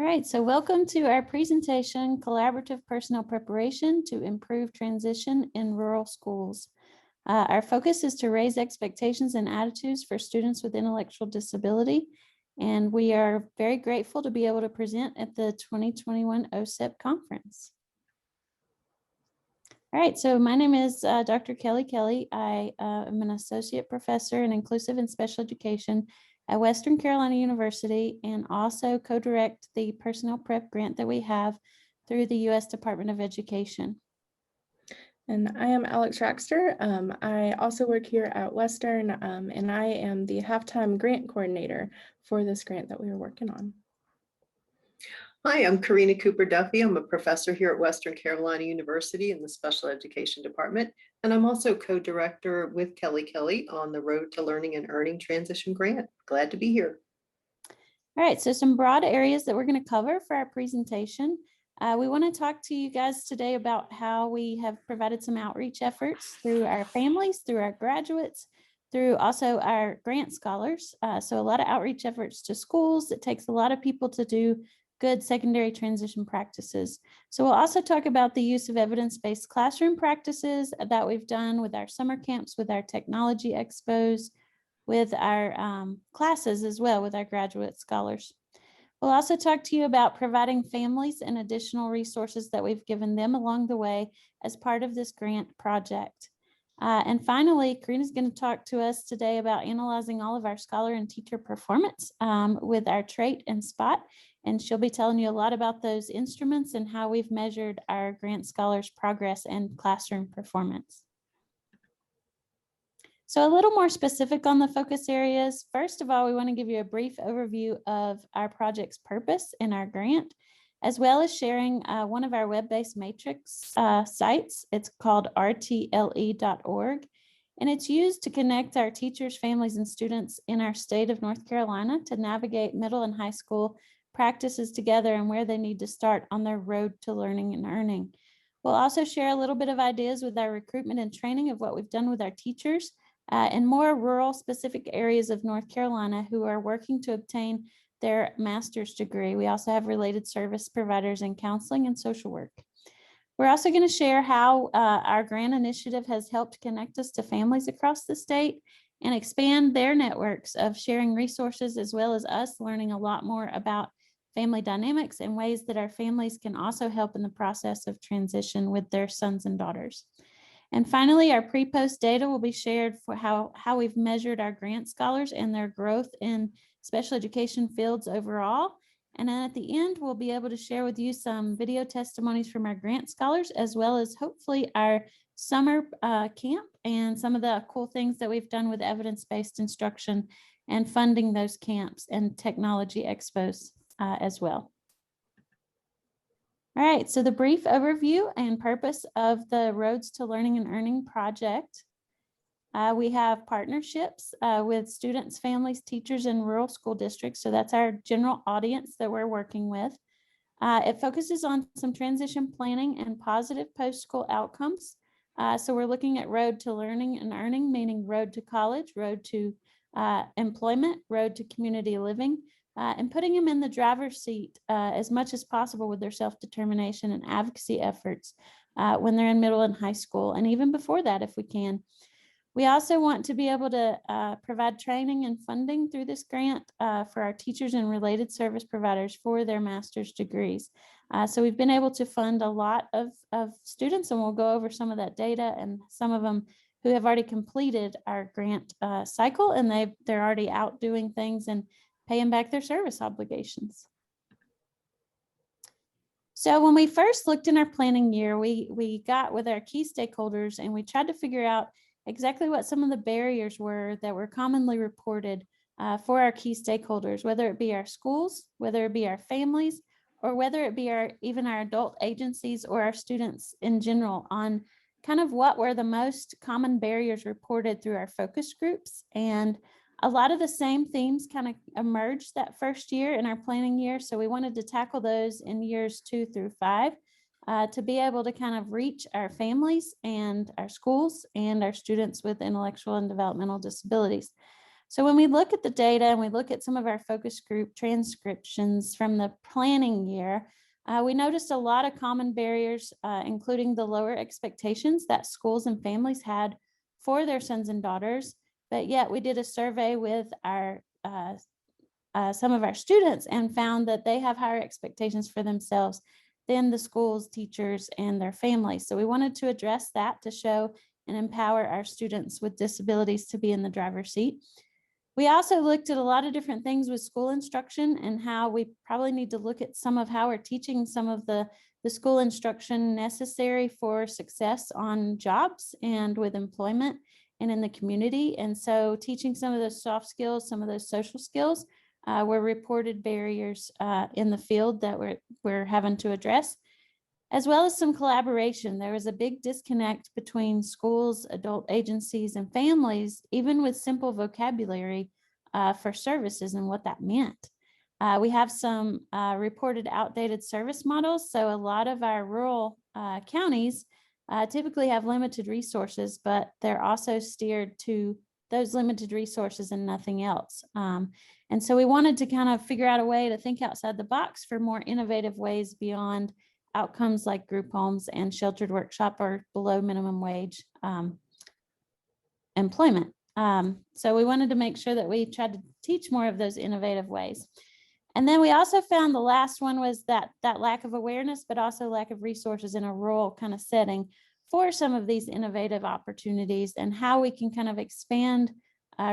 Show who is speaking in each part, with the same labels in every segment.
Speaker 1: right, so welcome to our presentation, Collaborative Personnel Preparation to Improve Transition in Rural Schools. Our focus is to raise expectations and attitudes for students with intellectual disability, and we are very grateful to be able to present at the 2021 OSEP conference. All right, so my name is Dr. Kelly Kelly. I am an associate professor in inclusive and special education at Western Carolina University, and also co-direct the personnel prep grant that we have through the U.S. Department of Education.
Speaker 2: And I am Alex Raxter. I also work here at Western, and I am the halftime grant coordinator for this grant that we are working on.
Speaker 3: Hi, I'm Karina Cooper Duffy. I'm a professor here at Western Carolina University in the Special Education Department, and I'm also co-director with Kelly Kelly on the Road to Learning and Earning Transition Grant. Glad to be here.
Speaker 1: All right, so some broad areas that we're going to cover for our presentation. We want to talk to you guys today about how we have provided some outreach efforts through our families, through our graduates, through also our grant scholars. So a lot of outreach efforts to schools. It takes a lot of people to do good secondary transition practices. So we'll also talk about the use of evidence-based classroom practices that we've done with our summer camps, with our technology expos, with our classes as well, with our graduate scholars. We'll also talk to you about providing families and additional resources that we've given them along the way as part of this grant project. And finally, Karina's going to talk to us today about analyzing all of our scholar and teacher performance with our trait and spot. And she'll be telling you a lot about those instruments and how we've measured our grant scholars' progress and classroom performance. So a little more specific on the focus areas. First of all, we want to give you a brief overview of our project's purpose and our grant, as well as sharing one of our web-based matrix sites. It's called RTLE.org, and it's used to connect our teachers, families, and students in our state of North Carolina to navigate middle and high school practices together and where they need to start on their road to learning and earning. We'll also share a little bit of ideas with our recruitment and training of what we've done with our teachers in more rural specific areas of North Carolina who are working to obtain their master's degree. We also have related service providers in counseling and social work. We're also going to share how our grant initiative has helped connect us to families across the state and expand their networks of sharing resources, as well as us learning a lot more about family dynamics and ways that our families can also help in the process of transition with their sons and daughters. And finally, our pre-post data will be shared for how we've measured our grant scholars and their growth in special education fields overall. And then at the end, we'll be able to share with you some video testimonies from our grant scholars, as well as hopefully our summer camp and some of the cool things that we've done with evidence-based instruction and funding those camps and technology expos as well. All right, so the brief overview and purpose of the Roads to Learning and Earning project. We have partnerships with students, families, teachers, and rural school districts. So that's our general audience that we're working with. It focuses on some transition planning and positive post-school outcomes. So we're looking at road to learning and earning, meaning road to college, road to employment, road to community living, and putting them in the driver's seat as much as possible with their self-determination and advocacy efforts when they're in middle and high school, and even before that if we can. We also want to be able to provide training and funding through this grant for our teachers and related service providers for their master's degrees. So we've been able to fund a lot of students, and we'll go over some of that data and some of them who have already completed our grant cycle, and they're already out doing things and paying back their service obligations. So when we first looked in our planning year, we got with our key stakeholders and we tried to figure out exactly what some of the barriers were that were commonly reported for our key stakeholders, whether it be our schools, whether it be our families, or whether it be even our adult agencies or our students in general, on kind of what were the most common barriers reported through our focus groups. And a lot of the same themes kind of emerged that first year in our planning year. So we wanted to tackle those in years 2 through 5 to be able to kind of reach our families and our schools and our students with intellectual and developmental disabilities. So when we look at the data and we look at some of our focus group transcriptions from the planning year, we noticed a lot of common barriers, including the lower expectations that schools and families had for their sons and daughters. But yet we did a survey with our some of our students and found that they have higher expectations for themselves than the schools, teachers, and their families. So we wanted to address that to show and empower our students with disabilities to be in the driver's seat. We also looked at a lot of different things with school instruction and how we probably need to look at some of how we're teaching some of the school instruction necessary for success on jobs and with employment and in the community. And so teaching some of those soft skills, some of those social skills were reported barriers in the field that we're having to address, as well as some collaboration. There was a big disconnect between schools, adult agencies, and families, even with simple vocabulary for services and what that meant. We have some reported outdated service models. So a lot of our rural counties typically have limited resources, but they're also steered to those limited resources and nothing else. And so we wanted to kind of figure out a way to think outside the box for more innovative ways beyond outcomes like group homes and sheltered workshop or below minimum wage employment. So we wanted to make sure that we tried to teach more of those innovative ways. And then we also found the last one was that lack of awareness, but also lack of resources in a rural kind of setting for some of these innovative opportunities, and how we can kind of expand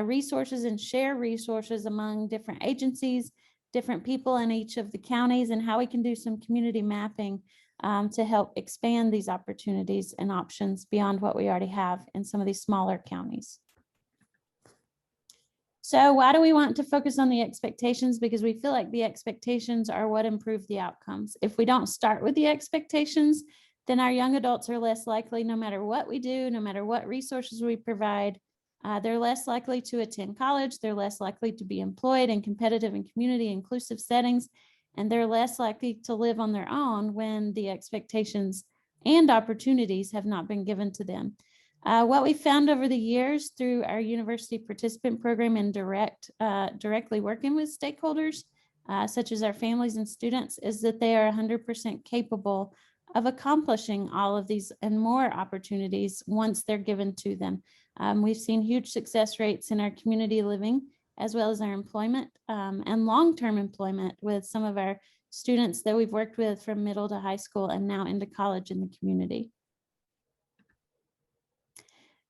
Speaker 1: resources and share resources among different agencies, different people in each of the counties, and how we can do some community mapping to help expand these opportunities and options beyond what we already have in some of these smaller counties. So why do we want to focus on the expectations? Because we feel like the expectations are what improve the outcomes. If we don't start with the expectations, then our young adults are less likely, no matter what we do, no matter what resources we provide, they're less likely to attend college, they're less likely to be employed in competitive and community inclusive settings, and they're less likely to live on their own when the expectations and opportunities have not been given to them. What we found over the years through our university participant program and directly working with stakeholders, such as our families and students, is that they are 100% capable of accomplishing all of these and more opportunities once they're given to them. We've seen huge success rates in our community living, as well as our employment and long-term employment with some of our students that we've worked with from middle to high school and now into college in the community.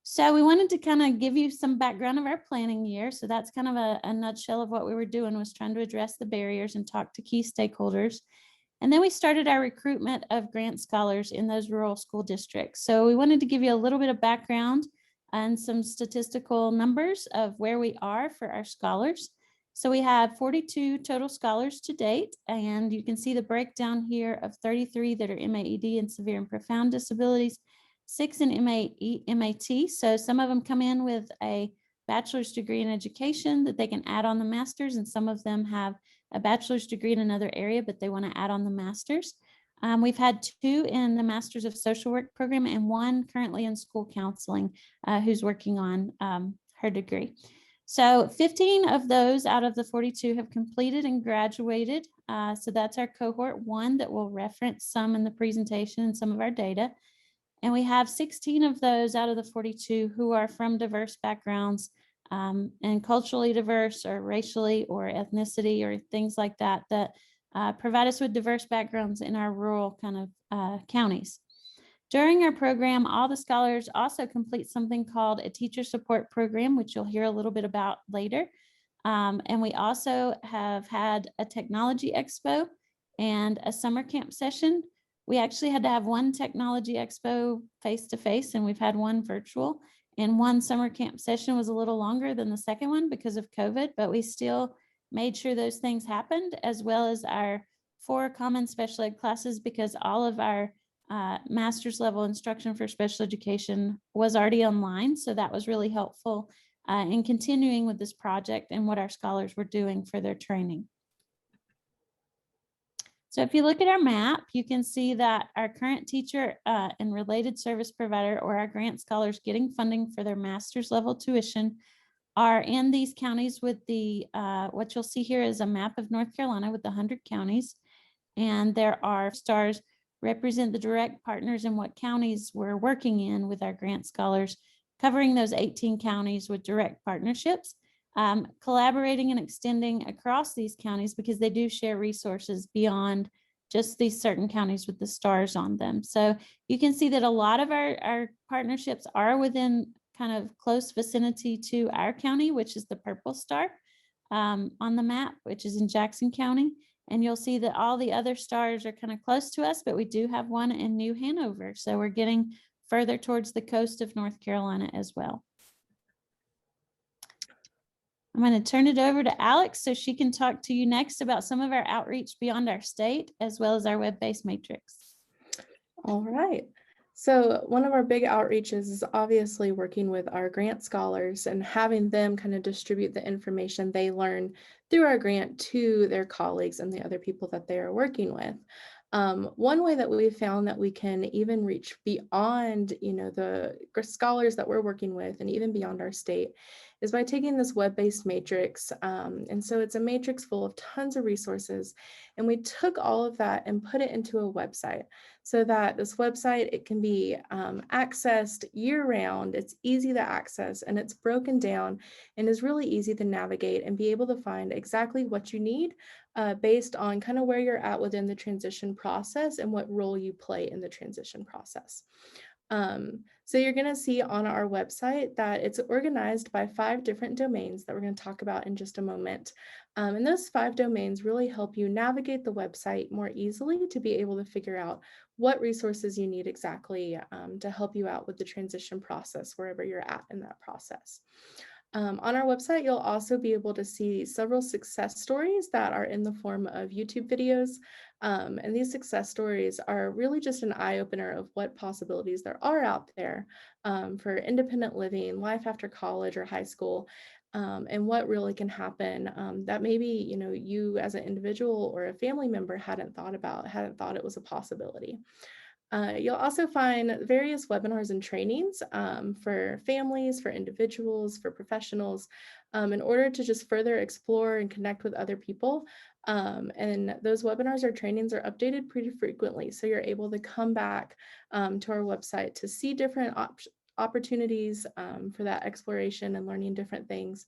Speaker 1: So we wanted to kind of give you some background of our planning year. So that's kind of a nutshell of what we were doing, was trying to address the barriers and talk to key stakeholders. And then we started our recruitment of grant scholars in those rural school districts. So we wanted to give you a little bit of background and some statistical numbers of where we are for our scholars. So we have 42 total scholars to date, and you can see the breakdown here of 33 that are MAED and severe and profound disabilities, 6 in MAT. So some of them come in with a bachelor's degree in education that they can add on the master's, and some of them have a bachelor's degree in another area, but they want to add on the master's. We've had 2 in the Master's of Social Work program and 1 currently in school counseling who's working on her degree. So 15 of those out of the 42 have completed and graduated. So that's our cohort 1 that we'll reference some in the presentation and some of our data. And we have 16 of those out of the 42 who are from diverse backgrounds and culturally diverse or racially or ethnicity or things like that, that provide us with diverse backgrounds in our rural kind of counties. During our program, all the scholars also complete something called a teacher support program, which you'll hear a little bit about later. And we also have had a technology expo and a summer camp session. We actually had to have 1 technology expo face-to-face, and we've had 1 virtual. And 1 summer camp session was a little longer than the second one because of COVID, but we still made sure those things happened, as well as our 4 common special ed classes, because all of our master's level instruction for special education was already online. So that was really helpful in continuing with this project and what our scholars were doing for their training. So if you look at our map, you can see that our current teacher and related service provider, or our grant scholars getting funding for their master's level tuition, are in these counties with the, what you'll see here is a map of North Carolina with the 100 counties. And there are stars represent the direct partners in what counties we're working in with our grant scholars, covering those 18 counties with direct partnerships, collaborating and extending across these counties because they do share resources beyond just these certain counties with the stars on them. So you can see that a lot of our partnerships are within kind of close vicinity to our county, which is the purple star on the map, which is in Jackson County. And you'll see that all the other stars are kind of close to us, but we do have one in New Hanover. So we're getting further towards the coast of North Carolina as well. I'm going to turn it over to Alex so she can talk to you next about some of our outreach beyond our state, as well as our web-based matrix.
Speaker 2: All right. So one of our big outreaches is obviously working with our grant scholars and having them kind of distribute the information they learn through our grant to their colleagues and the other people that they are working with. One way that we found that we can even reach beyond, the scholars that we're working with and even beyond our state is by taking this web-based matrix. And so it's a matrix full of tons of resources. And we took all of that and put it into a website so that this website, it can be accessed year-round. It's easy to access and it's broken down and is really easy to navigate and be able to find exactly what you need based on kind of where you're at within the transition process and what role you play in the transition process. So you're going to see on our website that it's organized by 5 different domains that we're going to talk about in just a moment. And those 5 domains really help you navigate the website more easily to be able to figure out what resources you need exactly to help you out with the transition process wherever you're at in that process. On our website, you'll also be able to see several success stories that are in the form of YouTube videos. And these success stories are really just an eye-opener of what possibilities there are out there for independent living, life after college or high school, and what really can happen that maybe you as an individual or a family member hadn't thought it was a possibility. You'll also find various webinars and trainings for families, for individuals, for professionals, in order to just further explore and connect with other people. And those webinars or trainings are updated pretty frequently. So you're able to come back to our website to see different opportunities for that exploration and learning different things.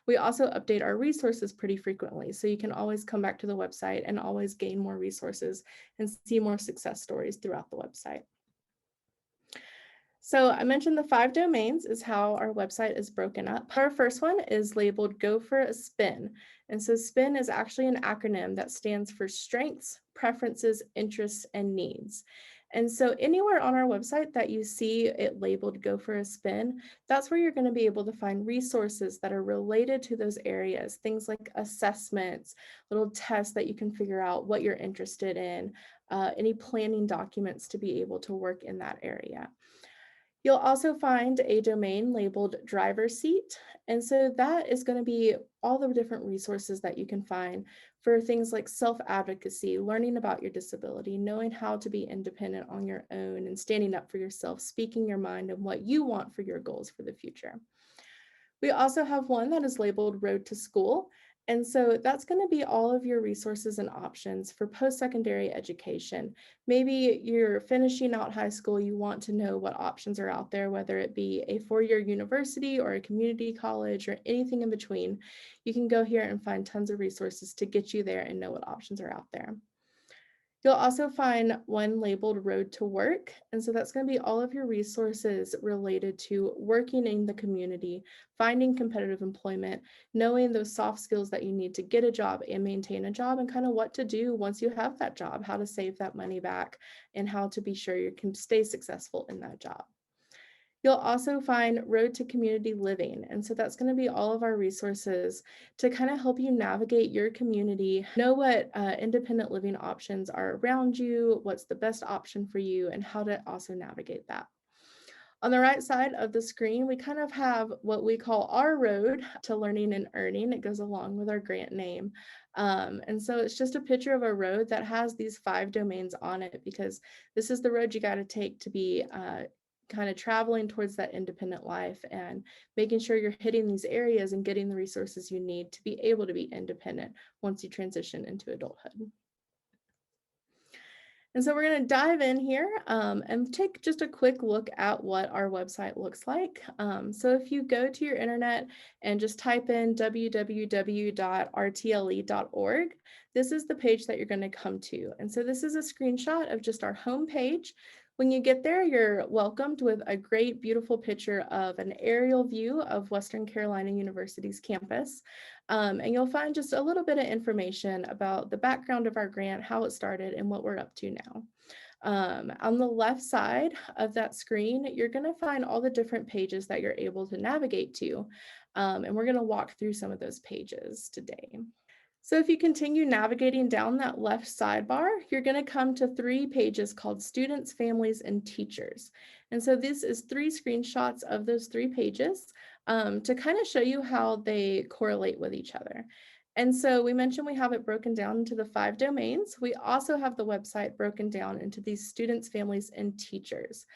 Speaker 2: We also update our resources pretty frequently, so you can always come back to the website and always gain more resources and see more success stories throughout the website. So I mentioned the 5 domains is how our website is broken up. Our first one is labeled Go for a Spin. And so SPIN is actually an acronym that stands for Strengths, Preferences, Interests, and Needs. And so anywhere on our website that you see it labeled Go for a Spin, that's where you're going to be able to find resources that are related to those areas, things like assessments, little tests that you can figure out what you're interested in, any planning documents to be able to work in that area. You'll also find a domain labeled Driver's Seat. And so that is going to be all the different resources that you can find for things like self-advocacy, learning about your disability, knowing how to be independent on your own and standing up for yourself, speaking your mind and what you want for your goals for the future. We also have one that is labeled Road to School. And so that's going to be all of your resources and options for post-secondary education. Maybe you're finishing out high school, you want to know what options are out there, whether it be a 4-year university or a community college or anything in between. You can go here and find tons of resources to get you there and know what options are out there. You'll also find one labeled Road to Work. And so that's going to be all of your resources related to working in the community, finding competitive employment, knowing those soft skills that you need to get a job and maintain a job, and kind of what to do once you have that job, how to save that money back, and how to be sure you can stay successful in that job. You'll also find Road to Community Living. And so that's going to be all of our resources to kind of help you navigate your community, know what independent living options are around you, what's the best option for you, and how to also navigate that. On the right side of the screen, we kind of have what we call our road to learning and earning. It goes along with our grant name. And so it's just a picture of a road that has these 5 domains on it, because this is the road you got to take to be kind of traveling towards that independent life and making sure you're hitting these areas and getting the resources you need to be able to be independent once you transition into adulthood. And so we're going to dive in here and take just a quick look at what our website looks like. So if you go to your internet and just type in www.rtle.org, this is the page that you're going to come to. And so this is a screenshot of just our home page. When you get there, you're welcomed with a great, beautiful picture of an aerial view of Western Carolina University's campus. And you'll find just a little bit of information about the background of our grant, how it started, and what we're up to now. On the left side of that screen, you're going to find all the different pages that you're able to navigate to. And we're going to walk through some of those pages today. So if you continue navigating down that left sidebar, you're going to come to 3 pages called Students, Families, and Teachers. And so this is 3 screenshots of those 3 pages to kind of show you how they correlate with each other. And so we mentioned we have it broken down into the 5 domains. We also have the website broken down into these students, families, and teachers.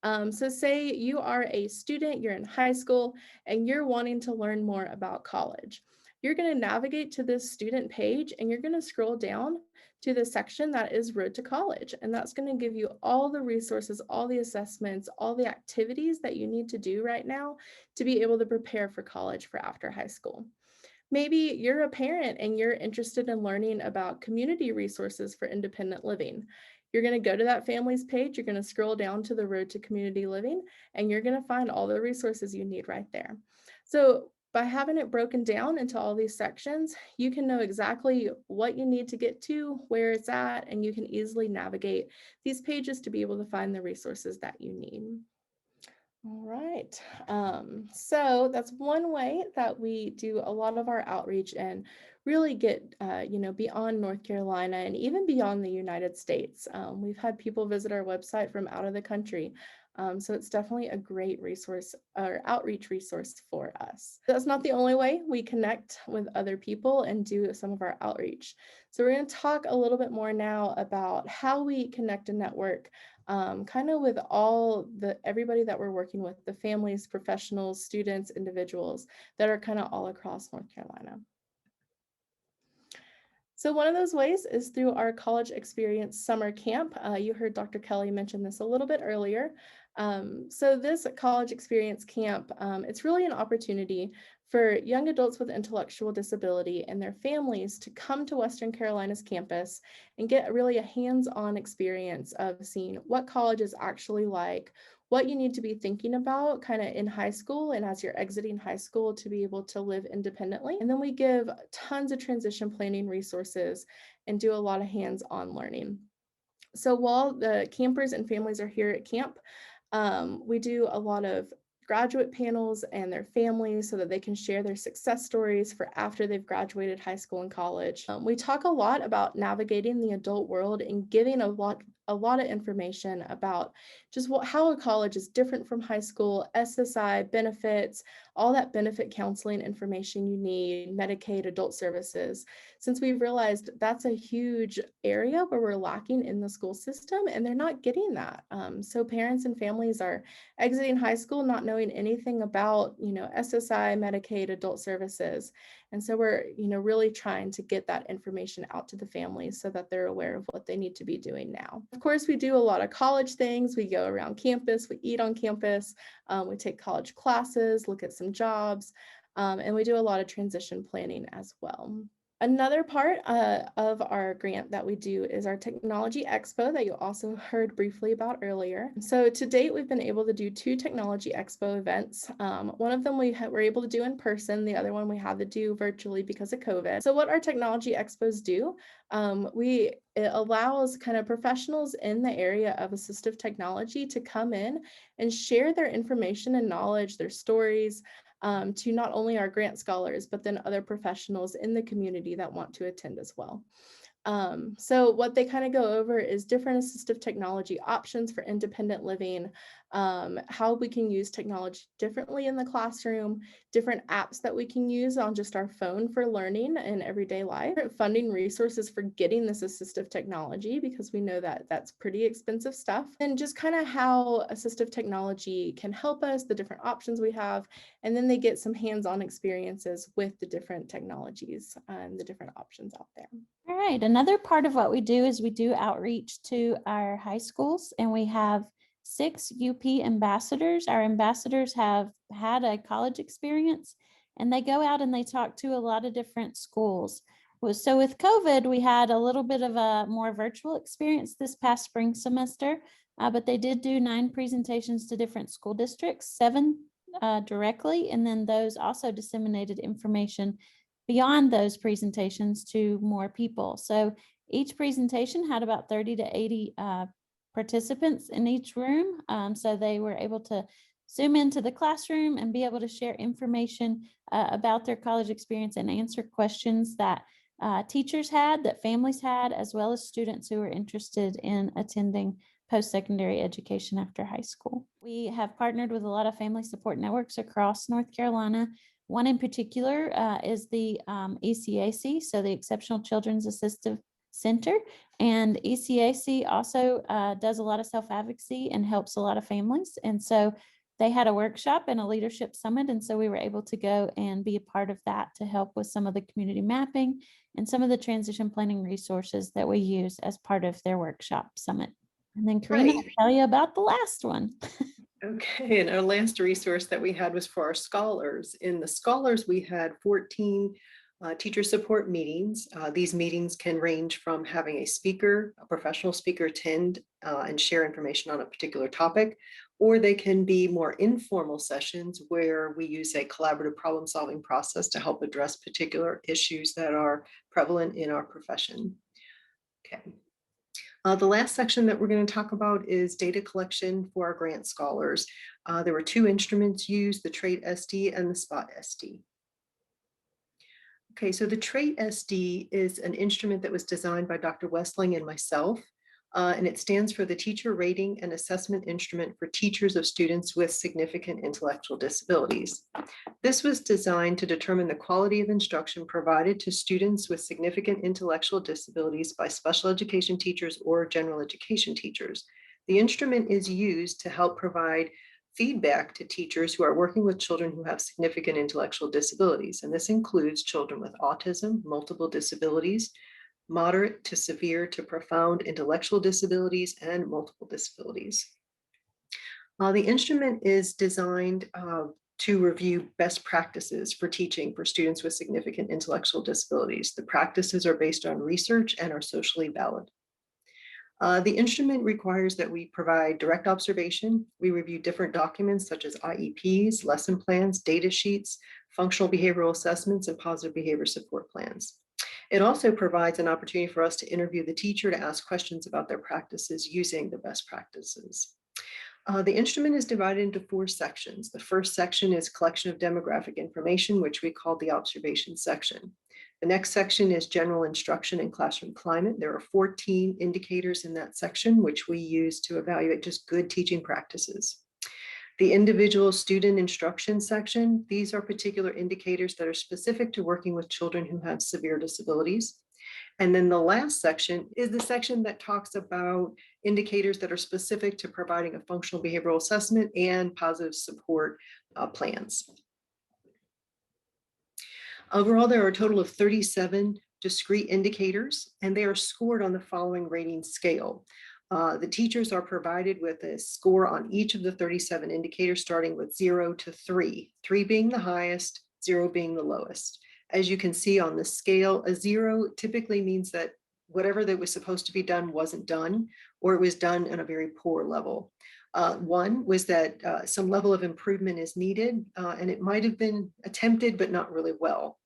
Speaker 2: So say you are a student, you're in high school, and you're wanting to learn more about college. You're going to navigate to this student page and you're going to scroll down to the section that is Road to College. And that's going to give you all the resources, all the assessments, all the activities that you need to do right now to be able to prepare for college for after high school. Maybe you're a parent and you're interested in learning about community resources for independent living. You're going to go to that families page, you're going to scroll down to the Road to Community Living, and you're going to find all the resources you need right there. So by having it broken down into all these sections, you can know exactly what you need to get to, where it's at, and you can easily navigate these pages to be able to find the resources that you need. All right, so that's one way that we do a lot of our outreach and really get, beyond North Carolina and even beyond the United States. We've had people visit our website from out of the country. So it's definitely a great resource or outreach resource for us. That's not the only way we connect with other people and do some of our outreach. So we're going to talk a little bit more now about how we connect and network kind of with everybody that we're working with, the families, professionals, students, individuals that are kind of all across North Carolina. So one of those ways is through our college experience summer camp. You heard Dr. Kelly mention this a little bit earlier. So this college experience camp, it's really an opportunity for young adults with intellectual disability and their families to come to Western Carolina's campus and get really a hands-on experience of seeing what college is actually like, what you need to be thinking about kind of in high school and as you're exiting high school to be able to live independently. And then we give tons of transition planning resources and do a lot of hands-on learning. So while the campers and families are here at camp, we do a lot of graduate panels and their families so that they can share their success stories for after they've graduated high school and college. We talk a lot about navigating the adult world and giving a lot of information about just how a college is different from high school, SSI, benefits, all that benefit counseling information you need, Medicaid, adult services, since we've realized that's a huge area where we're lacking in the school system and they're not getting that. So parents and families are exiting high school not knowing anything about, SSI, Medicaid, adult services. And so we're, really trying to get that information out to the families so that they're aware of what they need to be doing now. Of course, we do a lot of college things. We go around campus, we eat on campus, we take college classes, look at some jobs, and we do a lot of transition planning as well. Another part of our grant that we do is our Technology Expo that you also heard briefly about earlier. So to date, we've been able to do 2 Technology Expo events. One of them we were able to do in person. The other one we had to do virtually because of COVID. So what our Technology Expos do, it allows kind of professionals in the area of assistive technology to come in and share their information and knowledge, their stories, to not only our grant scholars, but then other professionals in the community that want to attend as well. So what they kind of go over is different assistive technology options for independent living, how we can use technology differently in the classroom, different apps that we can use on just our phone for learning in everyday life, funding resources for getting this assistive technology, because we know that that's pretty expensive stuff, and just kind of how assistive technology can help us, the different options we have, and then they get some hands-on experiences with the different technologies and the different options out there.
Speaker 1: All right, another part of what we do is we do outreach to our high schools, and we have 6 UP ambassadors. Our ambassadors have had a college experience, and they go out and they talk to a lot of different schools. So with COVID, we had a little bit of a more virtual experience this past spring semester, but they did do 9 presentations to different school districts, 7 directly, and then those also disseminated information beyond those presentations to more people. So each presentation had about 30 to 80 participants in each room. So they were able to zoom into the classroom and be able to share information about their college experience and answer questions that teachers had, that families had, as well as students who were interested in attending post-secondary education after high school. We have partnered with a lot of family support networks across North Carolina. One in particular is the ECAC, so the Exceptional Children's Assistive Center. And ECAC also does a lot of self-advocacy and helps a lot of families. And so they had a workshop and a leadership summit. And so we were able to go and be a part of that to help with some of the community mapping and some of the transition planning resources that we use as part of their workshop summit. And then Karina will tell you about the last one.
Speaker 3: Okay, and our last resource that we had was for our scholars. In the scholars, we had 14 teacher support meetings. These meetings can range from having a speaker, a professional speaker, attend and share information on a particular topic, or they can be more informal sessions where we use a collaborative problem-solving process to help address particular issues that are prevalent in our profession. Okay. The last section that we're going to talk about is data collection for our grant scholars. There were 2 instruments used, the Trait SD and the Spot SD. Okay, so the Trait SD is an instrument that was designed by Dr. Westling and myself, and it stands for the Teacher Rating and Assessment Instrument for Teachers of Students with Significant Intellectual Disabilities. This was designed to determine the quality of instruction provided to students with significant intellectual disabilities by special education teachers or general education teachers. The instrument is used to help provide feedback to teachers who are working with children who have significant intellectual disabilities. And this includes children with autism, multiple disabilities, moderate to severe to profound intellectual disabilities, and multiple disabilities. The instrument is designed to review best practices for teaching for students with significant intellectual disabilities. The practices are based on research and are socially valid. The instrument requires that we provide direct observation. We review different documents such as IEPs, lesson plans, data sheets, functional behavioral assessments, and positive behavior support plans. It also provides an opportunity for us to interview the teacher to ask questions about their practices using the best practices. The instrument is divided into 4 sections. The first section is collection of demographic information, which we call the observation section. The next section is general instruction and classroom climate. There are 14 indicators in that section, which we use to evaluate just good teaching practices. The individual student instruction section, these are particular indicators that are specific to working with children who have severe disabilities. And then the last section is the section that talks about indicators that are specific to providing a functional behavioral assessment and positive support plans. Overall, there are a total of 37 discrete indicators, and they are scored on the following rating scale. The teachers are provided with a score on each of the 37 indicators, starting with 0 to 3, 3 being the highest, 0 being the lowest. As you can see on the scale, a 0 typically means that whatever that was supposed to be done wasn't done, or it was done on a very poor level. 1 was that some level of improvement is needed, and it might have been attempted, but not really well.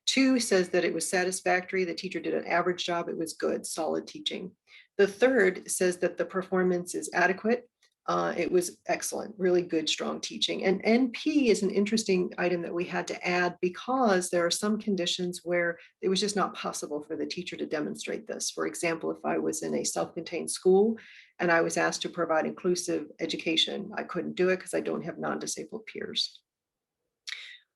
Speaker 3: 2 says that it was satisfactory, the teacher did an average job, it was good, solid teaching. The third says that the performance is adequate, It was excellent, really good, strong teaching. And NP is an interesting item that we had to add because there are some conditions where it was just not possible for the teacher to demonstrate this. For example, if I was in a self-contained school and I was asked to provide inclusive education, I couldn't do it because I don't have non-disabled peers.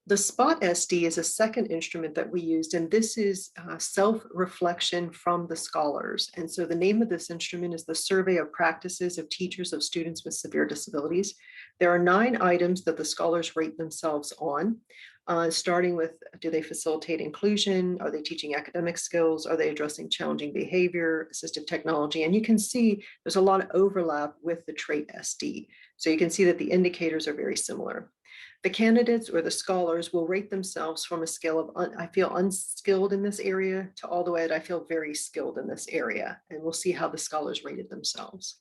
Speaker 3: The Spot SD is a second instrument that we used, and this is self-reflection from the scholars. And so the name of this instrument is the Survey of Practices of Teachers of Students with Severe Disabilities. There are 9 items that the scholars rate themselves on, starting with, do they facilitate inclusion? Are they teaching academic skills? Are they addressing challenging behavior, assistive technology? And you can see there's a lot of overlap with the trait SD. So you can see that the indicators are very similar. The candidates or the scholars will rate themselves from a scale of I feel unskilled in this area to all the way that I feel very skilled in this area. And we'll see how the scholars rated themselves.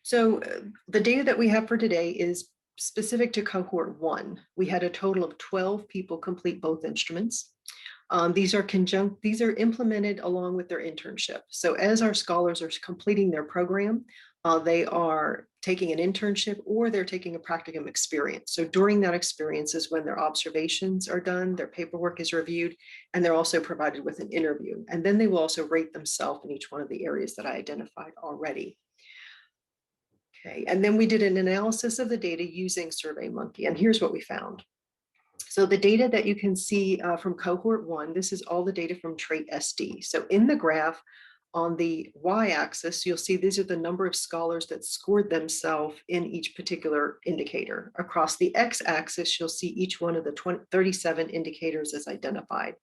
Speaker 3: So the data that we have for today is specific to cohort 1. We had a total of 12 people complete both instruments. These are implemented along with their internship. So as our scholars are completing their program, they are taking an internship or they're taking a practicum experience. So during that experience is when their observations are done, their paperwork is reviewed, and they're also provided with an interview. And then they will also rate themselves in each one of the areas that I identified already. Okay, and then we did an analysis of the data using SurveyMonkey, and here's what we found. So the data that you can see from cohort 1, this is all the data from trait SD. So in the graph, on the y-axis, you'll see these are the number of scholars that scored themselves in each particular indicator. Across the x-axis, you'll see each one of the 37 indicators as identified.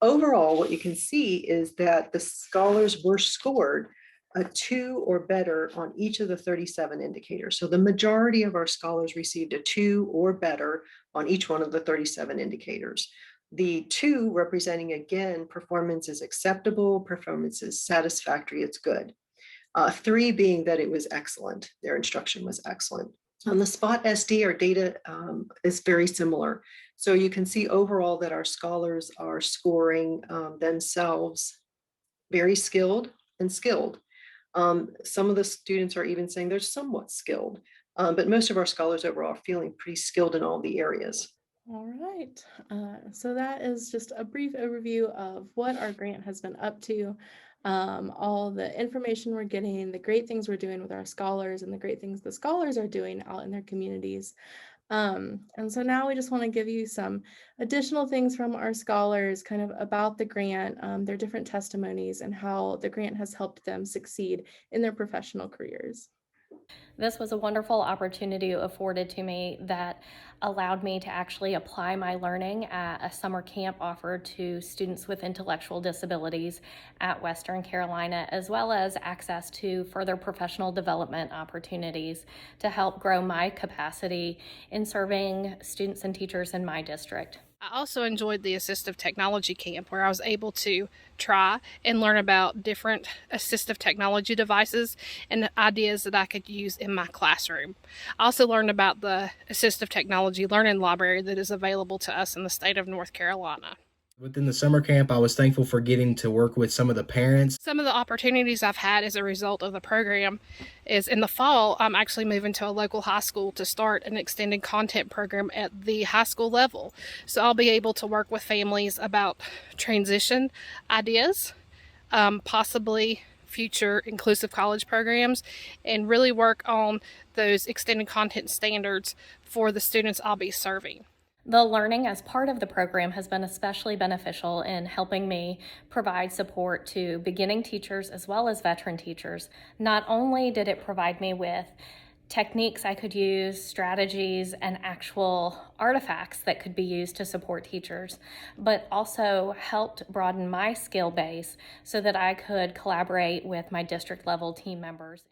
Speaker 3: Overall, what you can see is that the scholars were scored a 2 or better on each of the 37 indicators. So the majority of our scholars received a 2 or better on each one of the 37 indicators. The 2 representing, again, performance is acceptable, performance is satisfactory, it's good. 3 being that it was excellent, their instruction was excellent. On the Spot SD, our data is very similar. So you can see overall that our scholars are scoring themselves very skilled and skilled. Some of the students are even saying they're somewhat skilled, but most of our scholars overall are feeling pretty skilled in all the areas.
Speaker 2: All right, so that is just a brief overview of what our grant has been up to, all the information we're getting, the great things we're doing with our scholars, and the great things the scholars are doing out in their communities. And so now we just want to give you some additional things from our scholars kind of about the grant, their different testimonies, and how the grant has helped them succeed in their professional careers.
Speaker 4: This was a wonderful opportunity afforded to me that allowed me to actually apply my learning at a summer camp offered to students with intellectual disabilities at Western Carolina, as well as access to further professional development opportunities to help grow my capacity in serving students and teachers in my district.
Speaker 5: I also enjoyed the assistive technology camp where I was able to try and learn about different assistive technology devices and ideas that I could use in my classroom. I also learned about the assistive technology learning library that is available to us in the state of North Carolina.
Speaker 6: Within the summer camp, I was thankful for getting to work with some of the parents.
Speaker 5: Some of the opportunities I've had as a result of the program is in the fall, I'm actually moving to a local high school to start an extended content program at the high school level. So I'll be able to work with families about transition ideas, possibly future inclusive college programs, and really work on those extended content standards for the students I'll be serving.
Speaker 4: The learning as part of the program has been especially beneficial in helping me provide support to beginning teachers as well as veteran teachers. Not only did it provide me with techniques I could use, strategies, and actual artifacts that could be used to support teachers, but also helped broaden my skill base so that I could collaborate with my district level team members.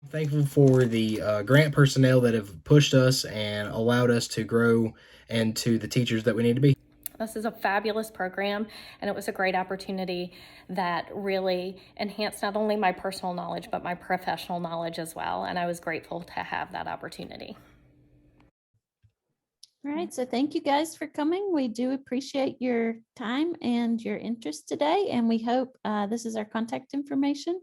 Speaker 6: I'm thankful for the grant personnel that have pushed us and allowed us to grow into the teachers that we need to be.
Speaker 4: This is a fabulous program, and it was a great opportunity that really enhanced not only my personal knowledge, but my professional knowledge as well, and I was grateful to have that opportunity.
Speaker 1: All right, so thank you guys for coming. We do appreciate your time and your interest today, and we hope this is our contact information.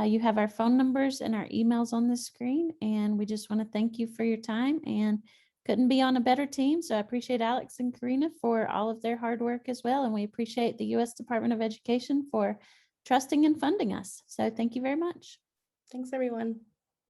Speaker 1: You have our phone numbers and our emails on the screen, and we just want to thank you for your time, and couldn't be on a better team. So I appreciate Alex and Karina for all of their hard work as well. And we appreciate the U.S. Department of Education for trusting and funding us. So thank you very much.
Speaker 2: Thanks, everyone.